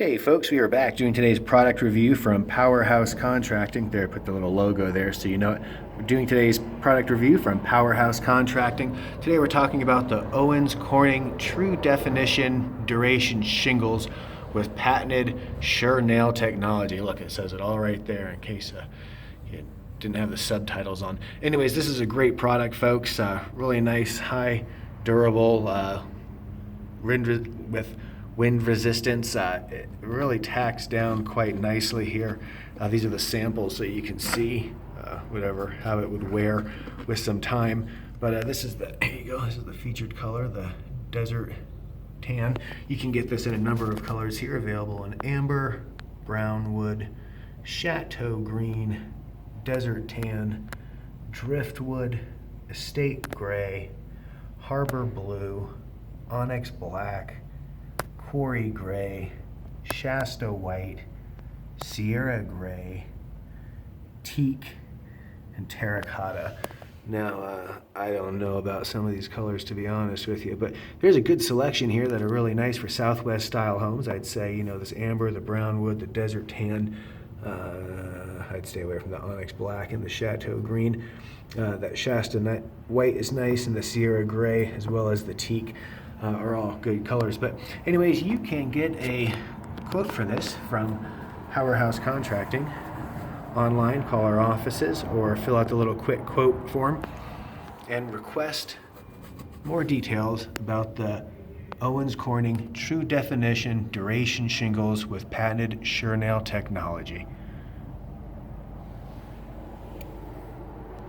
Okay folks, we are back doing today's product review from Powerhouse Contracting. There, I put the little logo there so you know it. We're doing today's product review from Powerhouse Contracting. Today we're talking about the Owens Corning Tru Definition Duration Shingles with patented sure nail technology. Look, it says it all right there in case you didn't have the subtitles on. Anyways, this is a great product, folks. Really nice, high, durable, with wind resistance. It really tacks down quite nicely here. These are the samples so you can see how it would wear with some time. But this is here you go. This is the featured color, the desert tan. You can get this in a number of colors here, available in amber, brown wood, chateau green, desert tan, driftwood, estate gray, harbor blue, onyx black, quarry gray, Shasta white, Sierra gray, teak, and terracotta. Now, I don't know about some of these colors, to be honest with you, but there's a good selection here that are really nice for Southwest style homes. I'd say, you know, this amber, the brown wood, the desert tan. I'd stay away from the onyx black and the chateau green. That Shasta white is nice, and the Sierra gray as well as the teak are all good colors. But anyways, you can get a quote for this from Powerhouse Contracting online. Call our offices or fill out the little quick quote form and request more details about the Owens Corning Tru Definition Duration Shingles with patented sure nail technology.